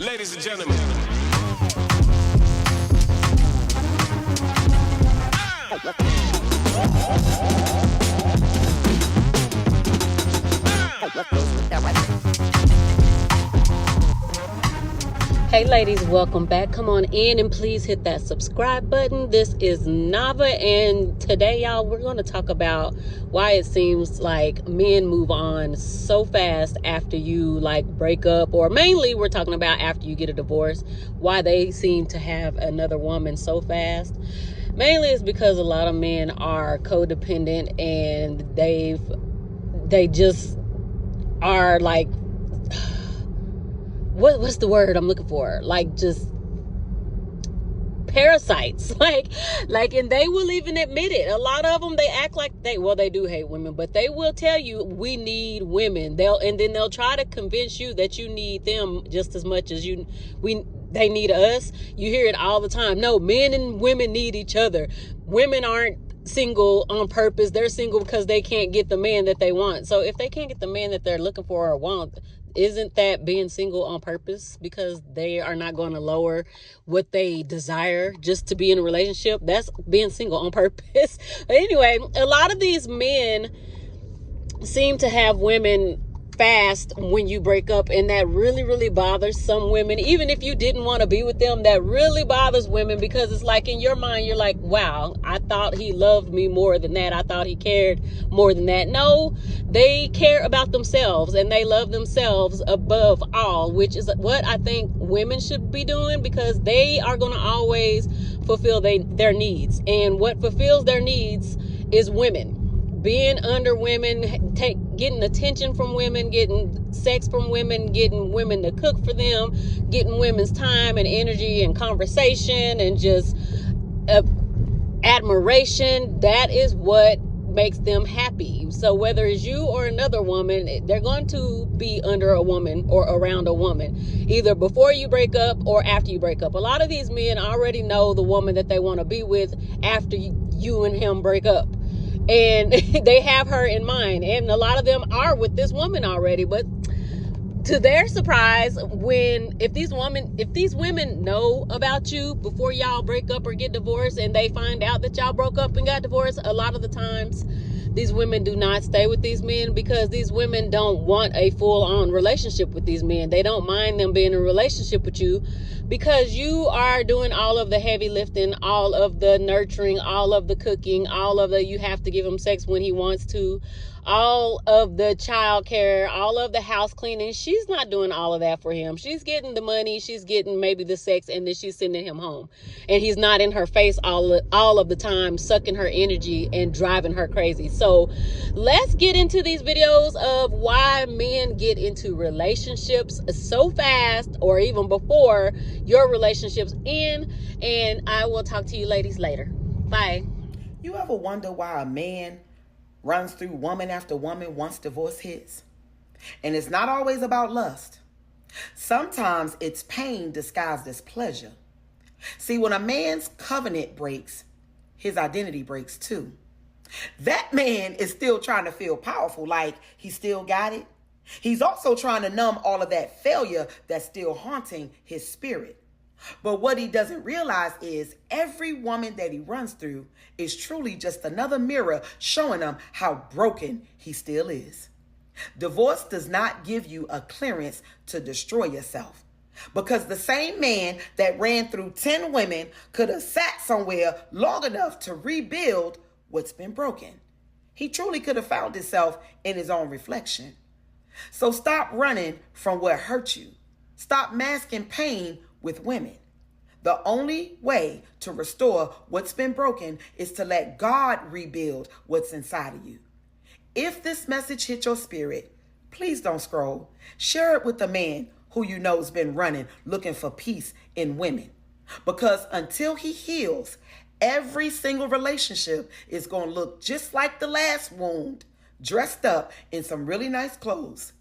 Ladies and gentlemen. Hey ladies, welcome back. Come on in and please hit that subscribe button. This is Nava, and today y'all, we're going to talk about why it seems like men move on so fast after you break up, or mainly we're talking about after you get a divorce, why they seem to have another woman so fast. Mainly it's because a lot of men are codependent and they just are what's the word I'm looking for? Just parasites. And they will even admit it. A lot of them, they act like they do hate women, but they will tell you we need women. They'll try to convince you that you need them just as much as they need us. You hear it all the time. No, men and women need each other. Women aren't single on purpose. They're single because they can't get the man that they want. So if they can't get the man that they're looking for or want, isn't that being single on purpose? Because they are not going to lower what they desire just to be in a relationship. That's being single on purpose. But anyway, a lot of these men seem to have women fast when you break up, and that really, really bothers some women. Even if you didn't want to be with them, that really bothers women, because it's like in your mind, you're like, wow, I thought he loved me more than that. I thought he cared more than that. No, they care about themselves and they love themselves above all, which is what I think women should be doing, because they are going to always fulfill their needs. And what fulfills their needs is women. Being under women, getting attention from women, getting sex from women, getting women to cook for them, getting women's time and energy and conversation and just admiration. That is what makes them happy. So whether it's you or another woman, they're going to be under a woman or around a woman, either before you break up or after you break up. A lot of these men already know the woman that they want to be with after you and him break up. And they have her in mind. And a lot of them are with this woman already. But to their surprise, if these women know about you before y'all break up or get divorced, and they find out that y'all broke up and got divorced, a lot of the times these women do not stay with these men, because these women don't want a full-on relationship with these men. They don't mind them being in a relationship with you, because you are doing all of the heavy lifting, all of the nurturing, all of the cooking, you have to give him sex when he wants to, all of the child care, all of the house cleaning. She's not doing all of that for him. She's getting the money, she's getting maybe the sex, and then she's sending him home. And he's not in her face all of the time, sucking her energy and driving her crazy. So let's get into these videos of why men get into relationships so fast, or even before your relationship's end. And I will talk to you ladies later. Bye. You ever wonder why a man runs through woman after woman once divorce hits? And it's not always about lust. Sometimes it's pain disguised as pleasure. See, when a man's covenant breaks, his identity breaks too. That man is still trying to feel powerful, like he still got it. He's also trying to numb all of that failure that's still haunting his spirit. But what he doesn't realize is every woman that he runs through is truly just another mirror showing him how broken he still is. Divorce does not give you a clearance to destroy yourself, because the same man that ran through 10 women could have sat somewhere long enough to rebuild what's been broken. He truly could have found himself in his own reflection. So stop running from what hurt you. Stop masking pain with women. The only way to restore what's been broken is to let God rebuild what's inside of you. If this message hit your spirit, please don't scroll. Share it with the man who you know has been running, looking for peace in women. Because until he heals, every single relationship is going to look just like the last wound, dressed up in some really nice clothes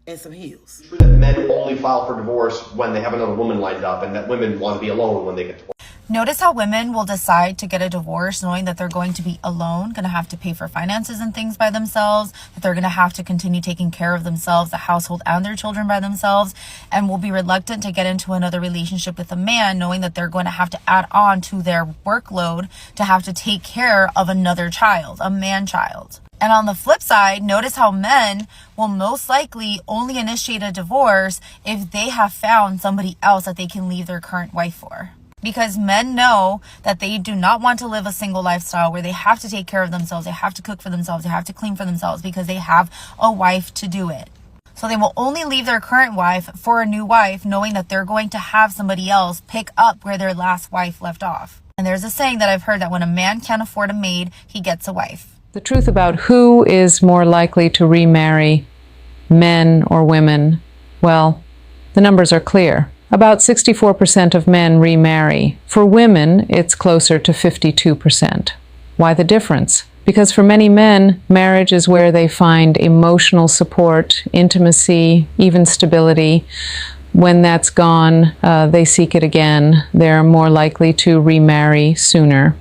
and some heels. True that men only file for divorce when they have another woman lined up, and that women want to be alone when they get divorced. Notice how women will decide to get a divorce knowing that they're going to be alone, going to have to pay for finances and things by themselves, that they're going to have to continue taking care of themselves, the household and their children by themselves, and will be reluctant to get into another relationship with a man knowing that they're going to have to add on to their workload to have to take care of another child, a man child. And on the flip side, notice how men will most likely only initiate a divorce if they have found somebody else that they can leave their current wife for. Because men know that they do not want to live a single lifestyle where they have to take care of themselves, they have to cook for themselves, they have to clean for themselves because they have a wife to do it. So they will only leave their current wife for a new wife knowing that they're going to have somebody else pick up where their last wife left off. And there's a saying that I've heard that when a man can't afford a maid, he gets a wife. The truth about who is more likely to remarry, men or women, well, the numbers are clear. About 64% of men remarry. For women, it's closer to 52%. Why the difference? Because for many men, marriage is where they find emotional support, intimacy, even stability. When that's gone, they seek it again. They're more likely to remarry sooner.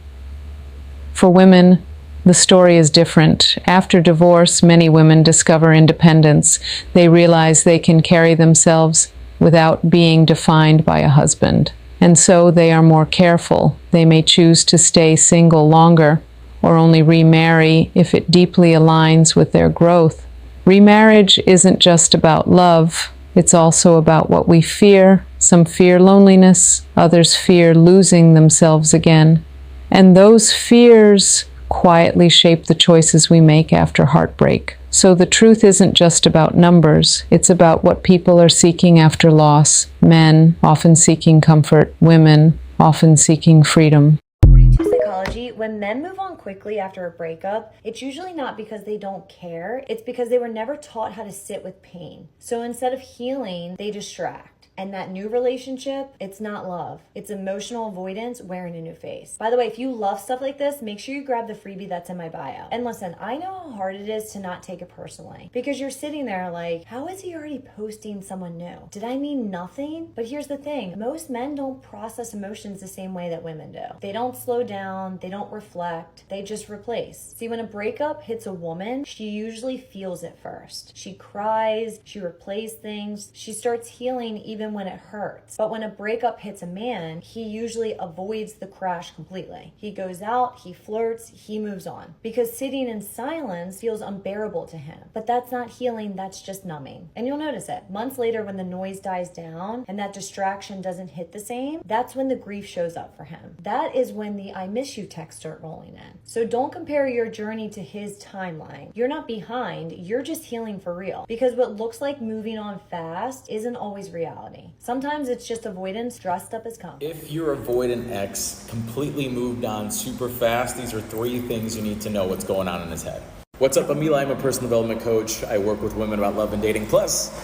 For women, the story is different. After divorce, many women discover independence. They realize they can carry themselves without being defined by a husband. And so they are more careful. They may choose to stay single longer or only remarry if it deeply aligns with their growth. Remarriage isn't just about love. It's also about what we fear. Some fear loneliness. Others fear losing themselves again. And those fears quietly shape the choices we make after heartbreak. So the truth isn't just about numbers. It's about what people are seeking after loss. Men often seeking comfort. Women often seeking freedom. According to psychology, when men move on quickly after a breakup, it's usually not because they don't care. It's because they were never taught how to sit with pain. So instead of healing, they distract. And that new relationship, it's not love. It's emotional avoidance wearing a new face. By the way, if you love stuff like this, make sure you grab the freebie that's in my bio. And listen, I know how hard it is to not take it personally because you're sitting there like, how is he already posting someone new? Did I mean nothing? But here's the thing. Most men don't process emotions the same way that women do. They don't slow down. They don't reflect. They just replace. See, when a breakup hits a woman, she usually feels it first. She cries. She replays things. She starts healing even when it hurts. But when a breakup hits a man, he usually avoids the crash completely. He goes out, he flirts, he moves on. Because sitting in silence feels unbearable to him. But that's not healing, that's just numbing. And you'll notice it. Months later, when the noise dies down and that distraction doesn't hit the same, that's when the grief shows up for him. That is when the I miss you texts start rolling in. So don't compare your journey to his timeline. You're not behind, you're just healing for real. Because what looks like moving on fast isn't always reality. Sometimes it's just avoidance dressed up as calm. If your avoidant ex completely moved on super fast, these are 3 things you need to know what's going on in his head. What's up, I'm Eli. I'm a personal development coach. I work with women about love and dating. Plus,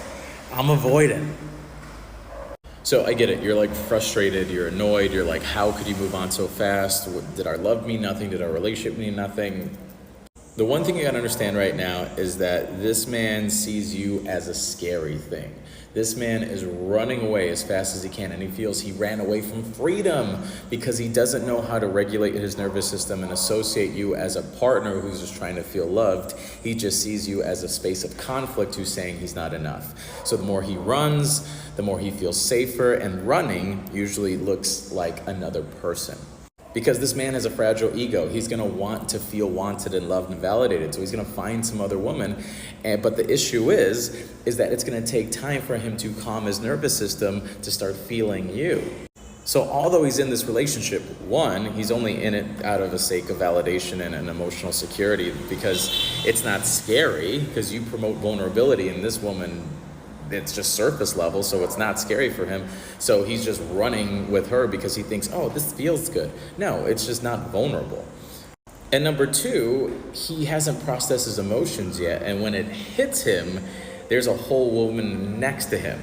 I'm avoidant. So I get it. You're like frustrated. You're annoyed. You're like, how could you move on so fast? Did our love mean nothing? Did our relationship mean nothing? The one thing you gotta understand right now is that this man sees you as a scary thing. This man is running away as fast as he can, and he feels he ran away from freedom because he doesn't know how to regulate his nervous system and associate you as a partner who's just trying to feel loved. He just sees you as a space of conflict who's saying he's not enough. So the more he runs, the more he feels safer, and running usually looks like another person. Because this man has a fragile ego. He's gonna want to feel wanted and loved and validated. So he's gonna find some other woman. But the issue is that it's gonna take time for him to calm his nervous system to start feeling you. So although he's in this relationship, one, he's only in it out of a sake of validation and an emotional security because it's not scary because you promote vulnerability, and this woman, it's just surface level, so it's not scary for him. So he's just running with her because he thinks, oh, this feels good. No, it's just not vulnerable. And number 2, he hasn't processed his emotions yet. And when it hits him, there's a whole woman next to him.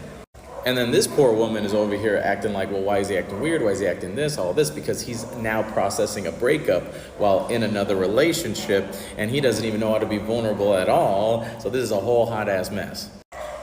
And then this poor woman is over here acting like, well, why is he acting weird? Why is he acting this? All this, because he's now processing a breakup while in another relationship, and he doesn't even know how to be vulnerable at all. So this is a whole hot ass mess.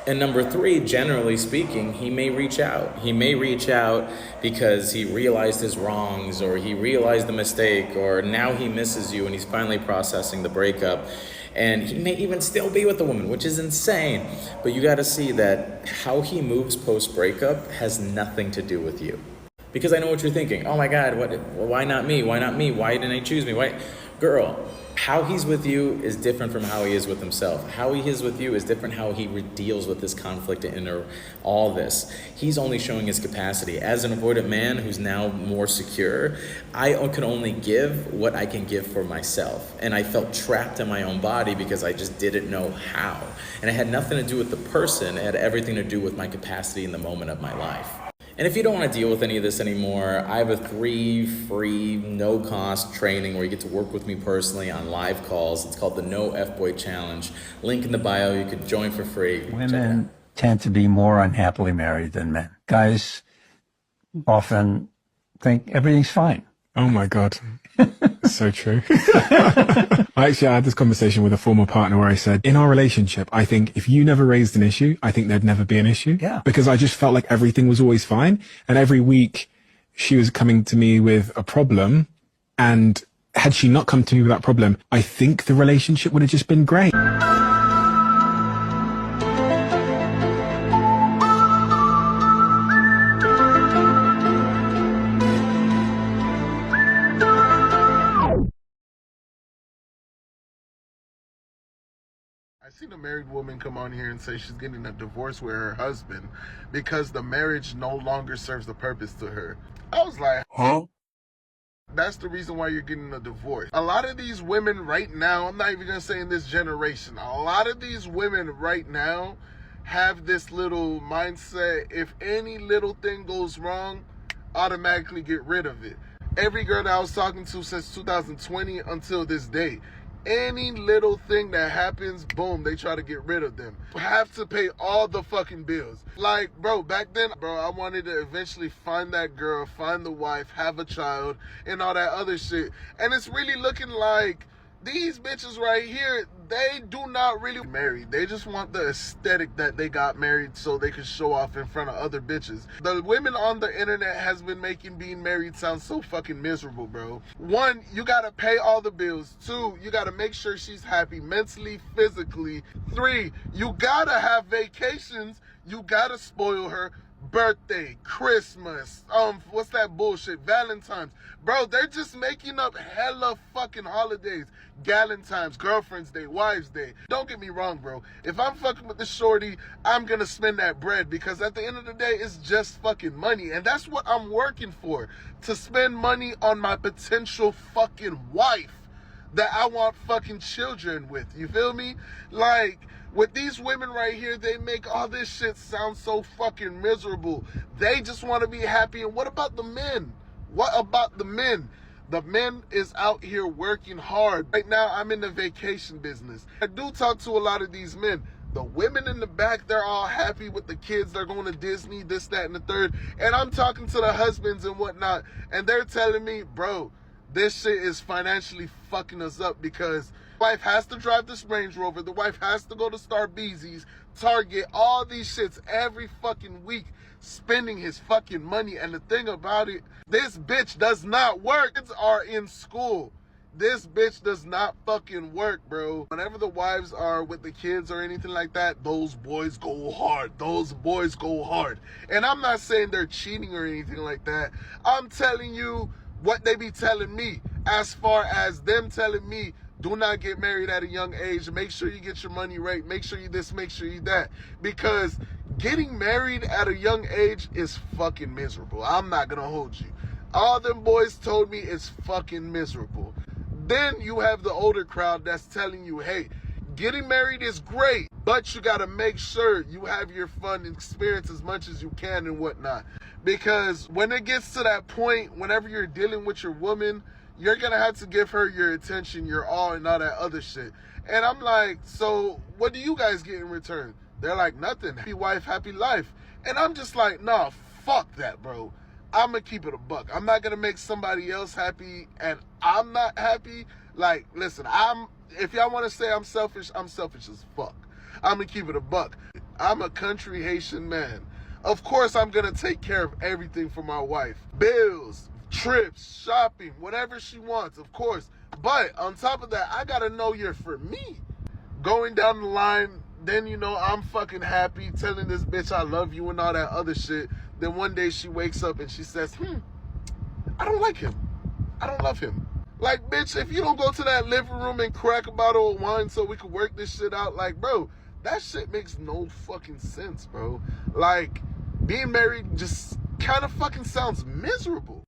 And number three, generally speaking, he may reach out. He may reach out because he realized his wrongs, or he realized the mistake, or now he misses you and he's finally processing the breakup. And he may even still be with the woman, which is insane. But you gotta see that how he moves post-breakup has nothing to do with you. Because I know what you're thinking. Oh my God, why not me? Why not me? Why didn't I choose me? Why? Girl, how he's with you is different from how he is with himself. How he is with you is different how he deals with this conflict and all this. He's only showing his capacity. As an avoidant man who's now more secure, I can only give what I can give for myself. And I felt trapped in my own body because I just didn't know how. And it had nothing to do with the person. It had everything to do with my capacity in the moment of my life. And if you don't want to deal with any of this anymore, I have a 3 free, no-cost training where you get to work with me personally on live calls. It's called the No F-Boy Challenge. Link in the bio. You could join for free. Women tend to be more unhappily married than men. Guys often think everything's fine. Oh my God. So true. I had this conversation with a former partner where I said, in our relationship, I think if you never raised an issue, I think there'd never be an issue. Yeah. Because I just felt like everything was always fine. And every week she was coming to me with a problem. And had she not come to me with that problem, I think the relationship would have just been great. I seen a married woman come on here and say she's getting a divorce with her husband because the marriage no longer serves the purpose to her. I was like, huh? That's the reason why you're getting a divorce. A lot of these women right now, I'm not even gonna say in this generation, a lot of these women right now have this little mindset, if any little thing goes wrong, automatically get rid of it. Every girl that I was talking to since 2020 until this day, any little thing that happens, boom, they try to get rid of them. Have to pay all the fucking bills. Like, bro, back then, bro, I wanted to eventually find that girl, find the wife, have a child, and all that other shit. And it's really looking like these bitches right here, they do not really marry. They just want the aesthetic that they got married so they can show off in front of other bitches. The women on the internet has been making being married sound so fucking miserable, bro. 1, you gotta pay all the bills. 2, you gotta make sure she's happy mentally, physically. 3, you gotta have vacations. You gotta spoil her. Birthday, Christmas, what's that bullshit? Valentine's. Bro, they're just making up hella fucking holidays. Galentine's, Girlfriend's Day, Wives' Day. Don't get me wrong, bro. If I'm fucking with the shorty, I'm gonna spend that bread because at the end of the day, it's just fucking money. And that's what I'm working for. To spend money on my potential fucking wife that I want fucking children with. You feel me? Like, with these women right here, they make all this shit sound so fucking miserable. They just want to be happy. And what about the men? What about the men? The men is out here working hard. Right now, I'm in the vacation business. I do talk to a lot of these men. The women in the back, they're all happy with the kids. They're going to Disney, this, that, and the third. And I'm talking to the husbands and whatnot. And they're telling me, bro, this shit is financially fucking us up because the wife has to drive this Range Rover. The wife has to go to Starbucks, Target, all these shits every fucking week, spending his fucking money. And the thing about it, this bitch does not work. Kids are in school. This bitch does not fucking work, bro. Whenever the wives are with the kids or anything like that, those boys go hard. Those boys go hard. And I'm not saying they're cheating or anything like that. I'm telling you what they be telling me, as far as them telling me, do not get married at a young age. Make sure you get your money right. Make sure you this, make sure you that. Because getting married at a young age is fucking miserable. I'm not gonna hold you. All them boys told me it's fucking miserable. Then you have the older crowd that's telling you, hey, getting married is great, but you gotta make sure you have your fun and experience as much as you can and whatnot. Because when it gets to that point, whenever you're dealing with your woman, you're gonna have to give her your attention, your all, and all that other shit. And I'm like, so what do you guys get in return? They're like, nothing. Happy wife, happy life. And I'm just like, nah, fuck that, bro. I'm gonna keep it a buck. I'm not gonna make somebody else happy and I'm not happy. Like, listen, if y'all wanna say I'm selfish as fuck. I'm going to keep it a buck. I'm a country Haitian man. Of course, I'm going to take care of everything for my wife. Bills, trips, shopping, whatever she wants, of course. But on top of that, I got to know you're for me. Going down the line, then, you know, I'm fucking happy telling this bitch I love you and all that other shit. Then one day she wakes up and she says, I don't like him. I don't love him. Like, bitch, if you don't go to that living room and crack a bottle of wine so we can work this shit out, like, bro, that shit makes no fucking sense, bro. Like, being married just kind of fucking sounds miserable.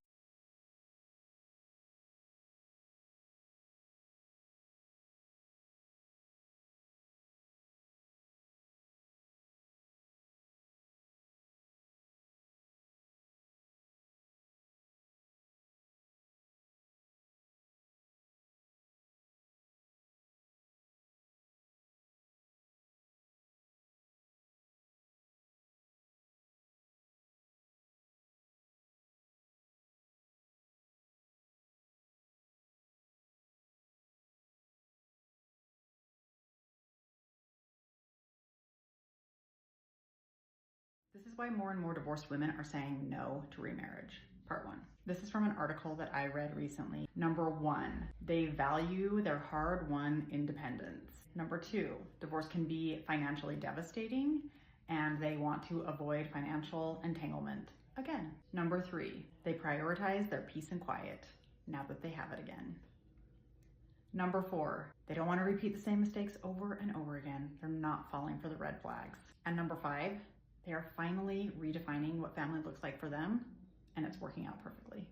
This is why more and more divorced women are saying no to remarriage. Part 1. This is from an article that I read recently. Number 1, they value their hard-won independence. Number 2, divorce can be financially devastating and they want to avoid financial entanglement again. Number 3, they prioritize their peace and quiet now that they have it again. Number 4, they don't want to repeat the same mistakes over and over again. They're not falling for the red flags. And number 5, they are finally redefining what family looks like for them, and it's working out perfectly.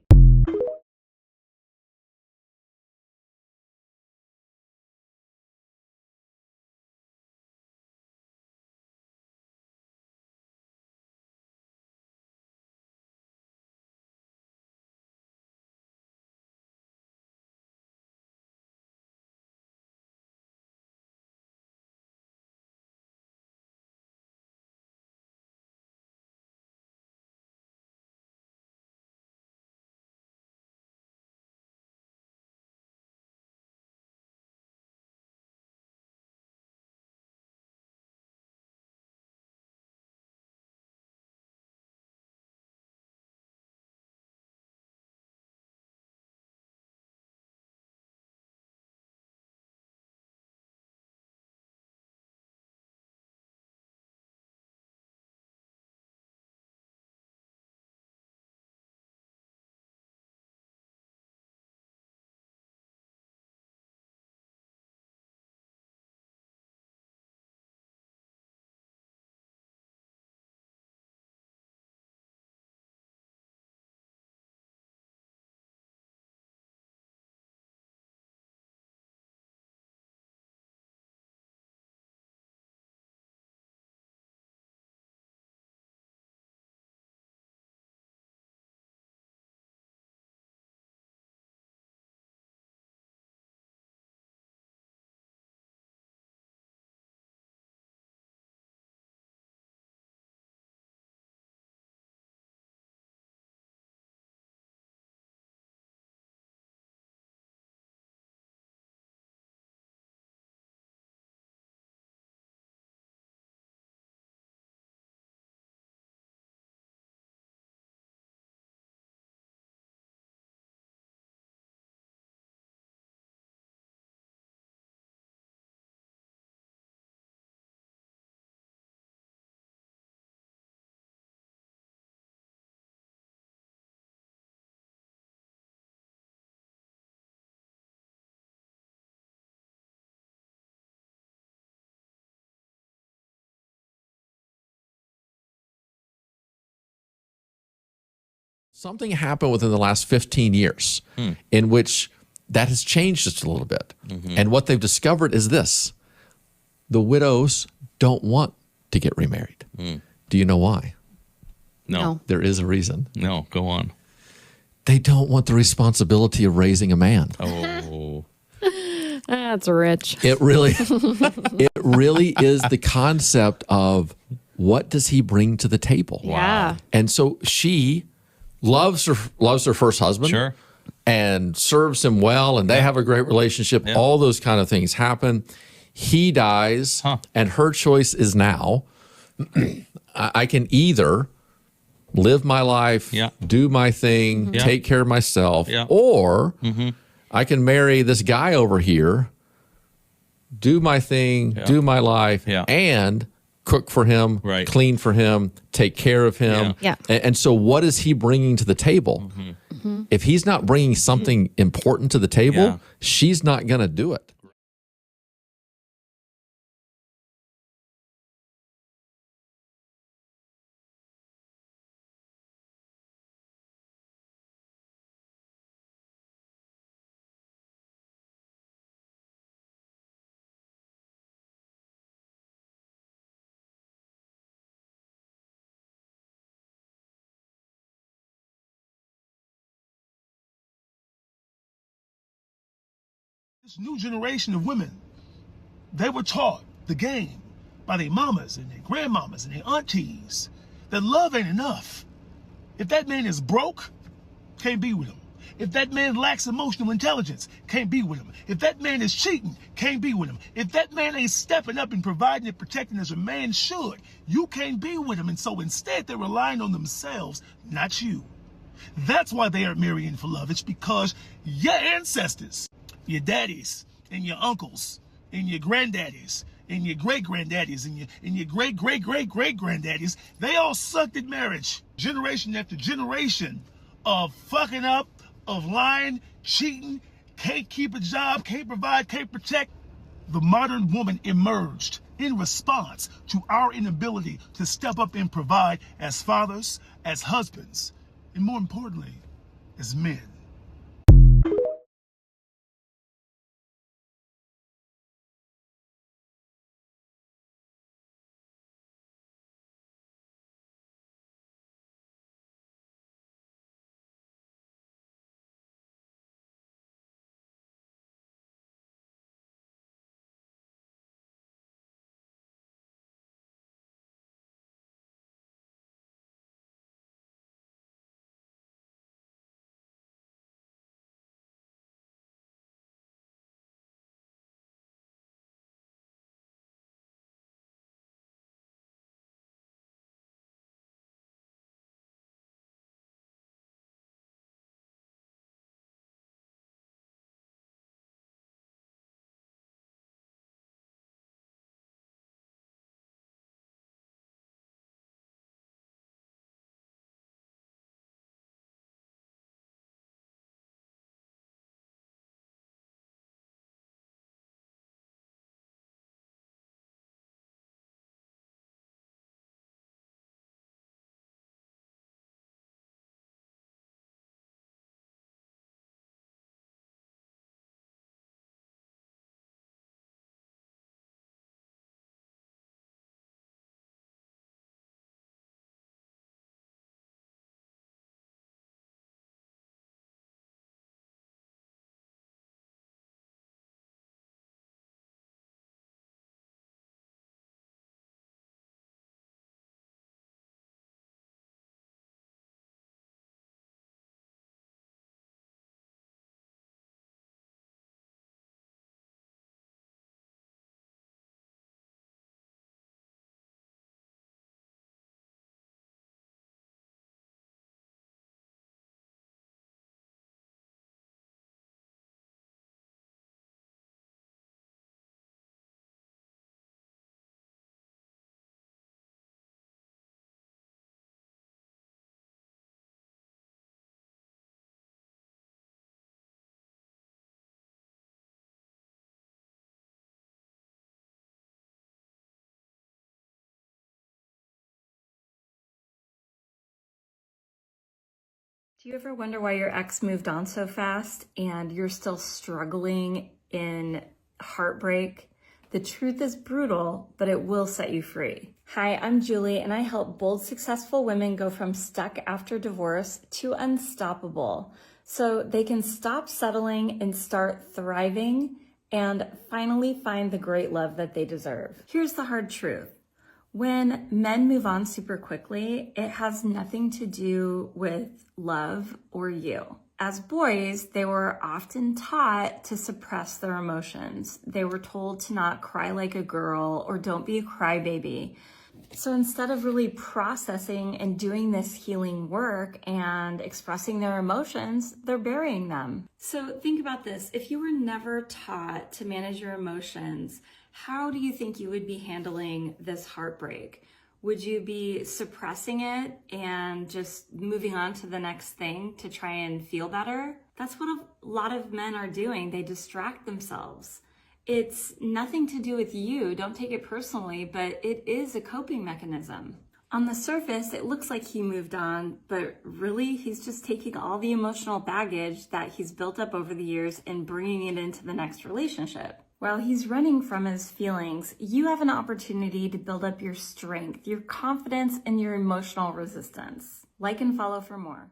Something happened within the last 15 years in which that has changed just a little bit. And what they've discovered is this: the widows don't want to get remarried. Do you know why? No. There is a reason. No, go on. They don't want the responsibility of raising a man. Oh. That's rich. It really is the concept of what does he bring to the table? Yeah. And so she loves her first husband. Sure. And serves him well, and they have a great relationship. Yeah. All those kind of things happen. he dies and her choice is now, I can either live my life, do my thing, take care of myself, or I can marry this guy over here, do my thing, do my life, and cook for him, clean for him, take care of him. And so what is he bringing to the table? If he's not bringing something important to the table, she's not going to do it. This new generation of women, they were taught the game by their mamas and their grandmamas and their aunties that love ain't enough. If that man is broke, can't be with him. If that man lacks emotional intelligence, can't be with him. If that man is cheating, can't be with him. If that man ain't stepping up and providing and protecting as a man should, you can't be with him. And so instead, they're relying on themselves, not you. That's why they are marrying for love. It's because your ancestors, your daddies and your uncles and your granddaddies and your great-granddaddies and your great-great-great-great-granddaddies, they all sucked at marriage. Generation after generation of fucking up, of lying, cheating, can't keep a job, can't provide, can't protect. The modern woman emerged in response to our inability to step up and provide as fathers, as husbands, and more importantly, as men. Do you ever wonder why your ex moved on so fast and you're still struggling in heartbreak? The truth is brutal, but it will set you free. Hi, I'm Julie, and I help bold, successful women go from stuck after divorce to unstoppable so they can stop settling and start thriving and finally find the great love that they deserve. Here's the hard truth. When men move on super quickly, it has nothing to do with love or you. As boys, they were often taught to suppress their emotions. They were told to not cry like a girl or don't be a crybaby. So instead of really processing and doing this healing work and expressing their emotions, they're burying them. So think about this. If you were never taught to manage your emotions, how do you think you would be handling this heartbreak? Would you be suppressing it and just moving on to the next thing to try and feel better? That's what a lot of men are doing. They distract themselves. It's nothing to do with you. Don't take it personally, but it is a coping mechanism. On the surface, it looks like he moved on, but really he's just taking all the emotional baggage that he's built up over the years and bringing it into the next relationship. While he's running from his feelings, you have an opportunity to build up your strength, your confidence, and your emotional resistance. Like and follow for more.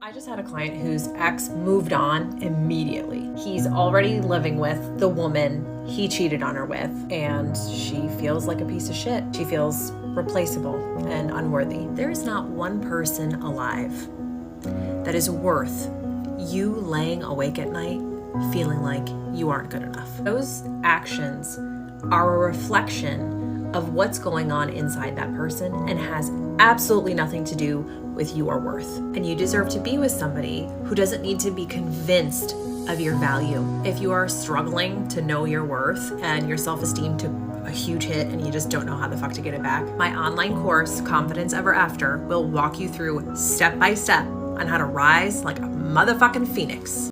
I just had a client whose ex moved on immediately. He's already living with the woman he cheated on her with, and she feels like a piece of shit. She feels replaceable and unworthy. There is not one person alive that is worth you laying awake at night feeling like you aren't good enough. Those actions are a reflection of what's going on inside that person and has absolutely nothing to do with your worth. And you deserve to be with somebody who doesn't need to be convinced of your value. If you are struggling to know your worth and your self-esteem took a huge hit and you just don't know how the fuck to get it back, my online course, Confidence Ever After, will walk you through step by step on how to rise like a motherfucking phoenix.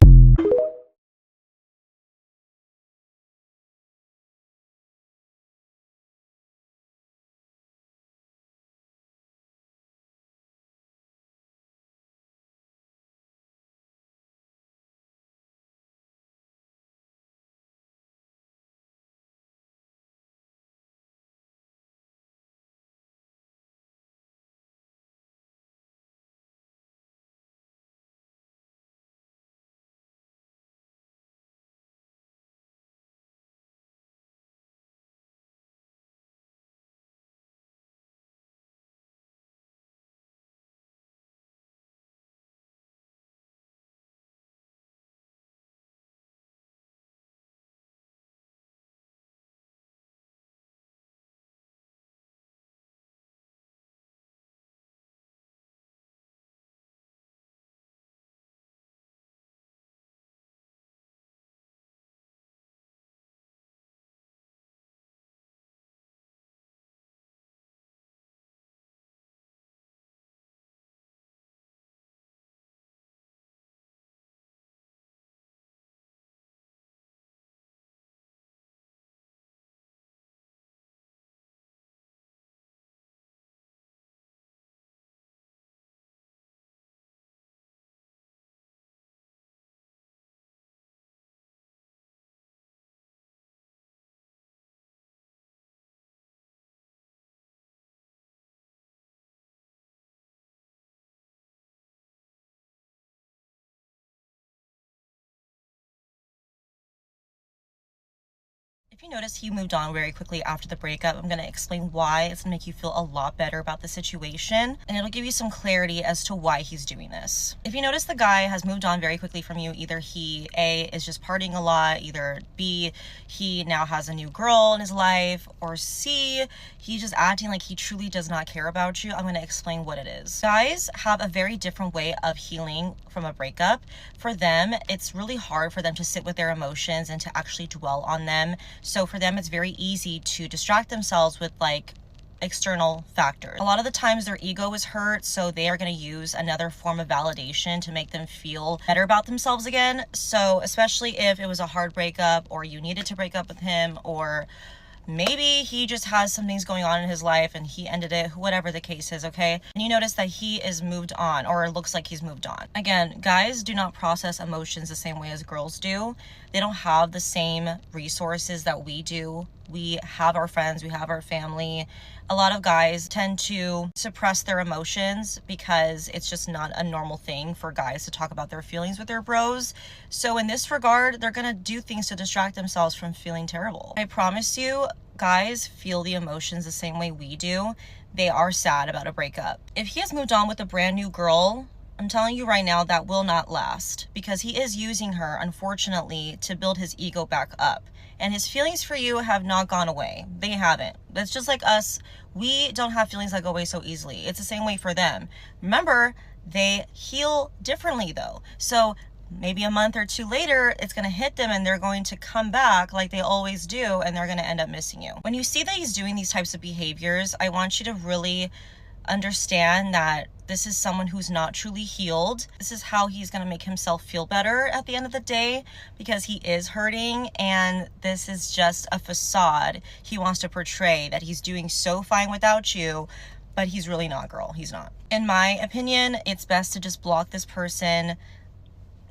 If you notice he moved on very quickly after the breakup, I'm going to explain why. It's going to make you feel a lot better about the situation, and it'll give you some clarity as to why he's doing this. If you notice the guy has moved on very quickly from you, either he, A, is just partying a lot, either B, he now has a new girl in his life, or C, he's just acting like he truly does not care about you, I'm going to explain what it is. Guys have a very different way of healing from a breakup. For them, it's really hard for them to sit with their emotions and to actually dwell on them. So for them, it's very easy to distract themselves with like external factors. A lot of the times their ego is hurt, so they are going to use another form of validation to make them feel better about themselves again. So especially if it was a hard breakup, or you needed to break up with him, or maybe he just has some things going on in his life and he ended it, whatever the case is, okay? And you notice that he is moved on, or it looks like he's moved on. Again, guys do not process emotions the same way as girls do. They don't have the same resources that we do. We have our friends, we have our family. A lot of guys tend to suppress their emotions because it's just not a normal thing for guys to talk about their feelings with their bros. So in this regard, they're gonna do things to distract themselves from feeling terrible. I promise you, guys feel the emotions the same way we do. They are sad about a breakup. If he has moved on with a brand new girl, I'm telling you right now, that will not last, because he is using her, unfortunately, to build his ego back up. And his feelings for you have not gone away. They haven't. It's just like us. We don't have feelings that go away so easily. It's the same way for them. Remember, they heal differently though. So maybe a month or two later, it's going to hit them and they're going to come back like they always do, and they're going to end up missing you. When you see that he's doing these types of behaviors, I want you to really understand that this is someone who's not truly healed. This is how he's going to make himself feel better at the end of the day, because he is hurting, and this is just a facade he wants to portray that he's doing so fine without you, but he's really not, girl. He's not. In my opinion, it's best to just block this person.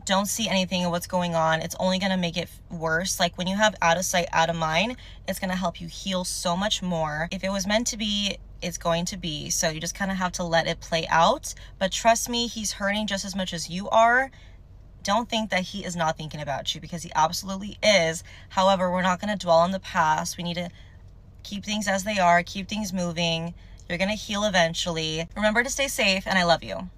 Don't see anything of what's going on. It's only going to make it worse. Like when you have out of sight, out of mind, it's going to help you heal so much more. If it was meant to be, it's going to be. So you just kind of have to let it play out. But trust me, he's hurting just as much as you are. Don't think that he is not thinking about you, because he absolutely is. However, we're not going to dwell on the past. We need to keep things as they are, keep things moving. You're going to heal eventually. Remember to stay safe, and I love you.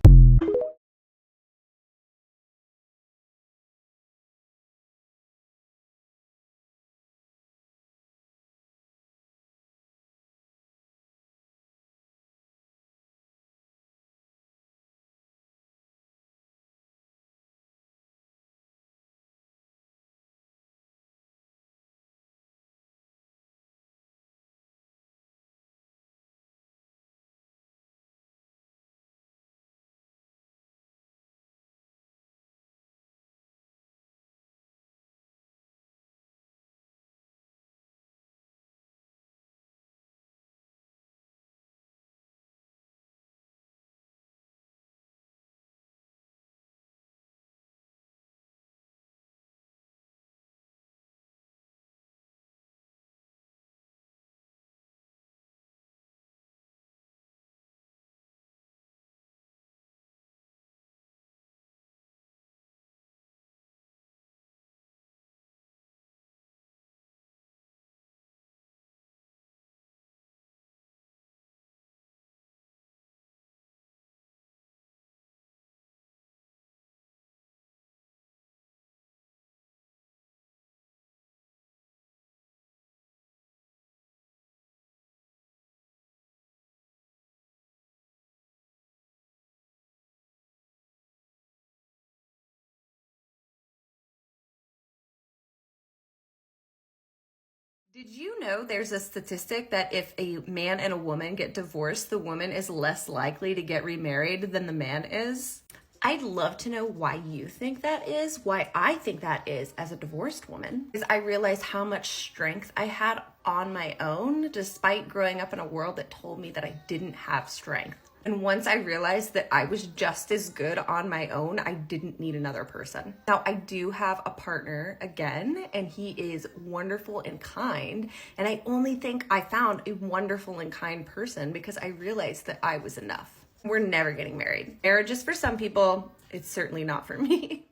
Did you know there's a statistic that if a man and a woman get divorced, the woman is less likely to get remarried than the man is? I'd love to know why you think that is, why I think that is as a divorced woman. Because I realized how much strength I had on my own, despite growing up in a world that told me that I didn't have strength. And once I realized that I was just as good on my own, I didn't need another person. Now, I do have a partner again, and he is wonderful and kind. And I only think I found a wonderful and kind person because I realized that I was enough. We're never getting married. Marriage is for some people. It's certainly not for me.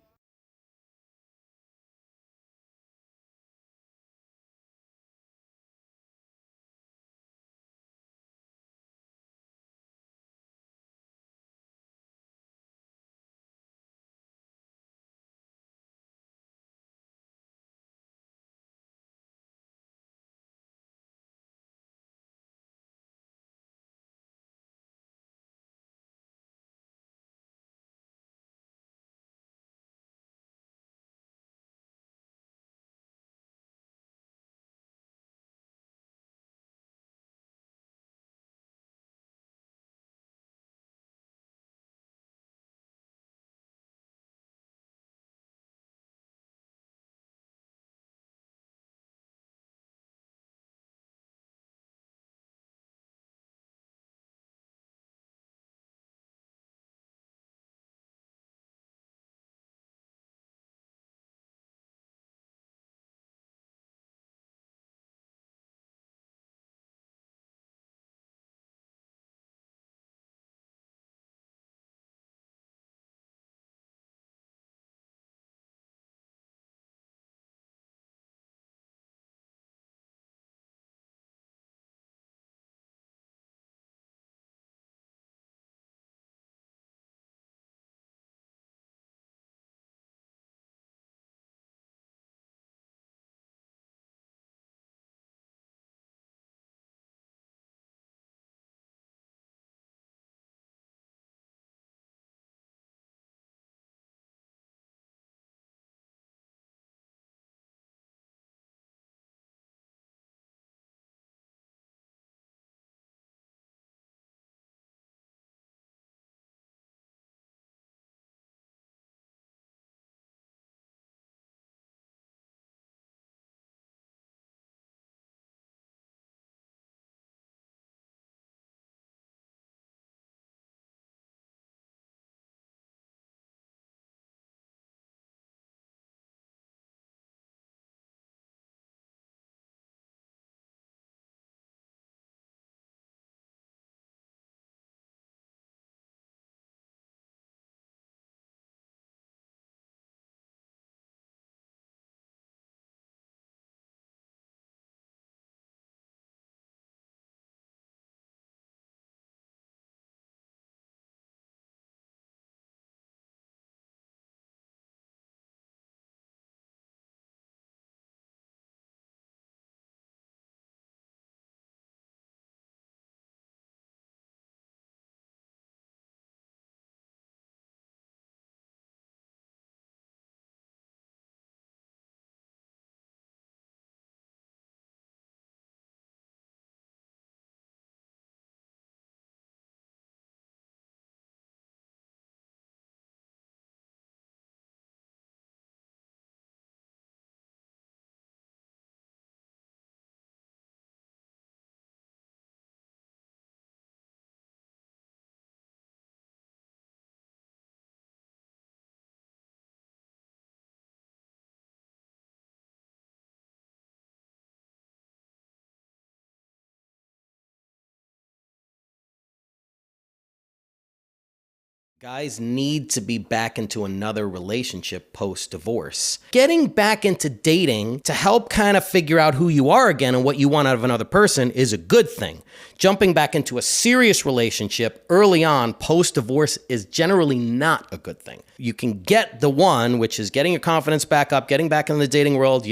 Guys need to be back into another relationship post-divorce. Getting back into dating to help kind of figure out who you are again and what you want out of another person is a good thing. Jumping back into a serious relationship early on post-divorce is generally not a good thing. You can get the one, which is getting your confidence back up, getting back in the dating world,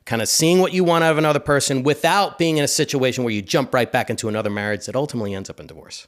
kind of seeing what you want out of another person without being in a situation where you jump right back into another marriage that ultimately ends up in divorce.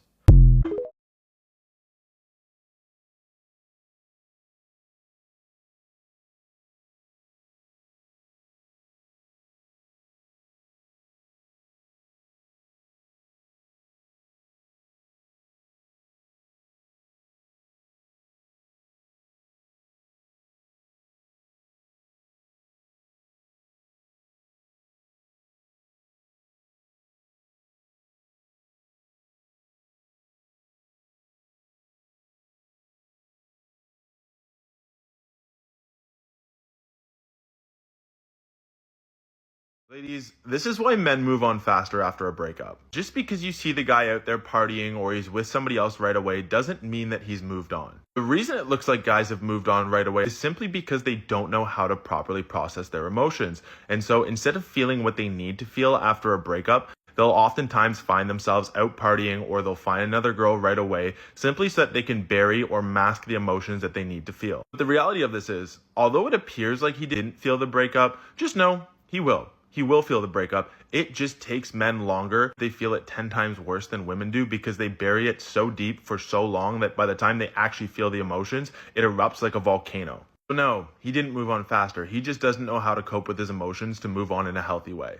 Ladies, this is why men move on faster after a breakup. Just because you see the guy out there partying or he's with somebody else right away doesn't mean that he's moved on. The reason it looks like guys have moved on right away is simply because they don't know how to properly process their emotions. And so instead of feeling what they need to feel after a breakup, they'll oftentimes find themselves out partying or they'll find another girl right away simply so that they can bury or mask the emotions that they need to feel. But the reality of this is, although it appears like he didn't feel the breakup, just know he will. He will feel the breakup. It just takes men longer. They feel it 10 times worse than women do because they bury it so deep for so long that by the time they actually feel the emotions, it erupts like a volcano. So no, he didn't move on faster. He just doesn't know how to cope with his emotions to move on in a healthy way.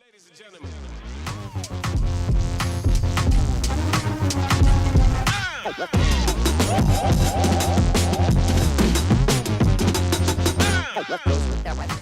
Ladies and gentlemen. Goes with that right.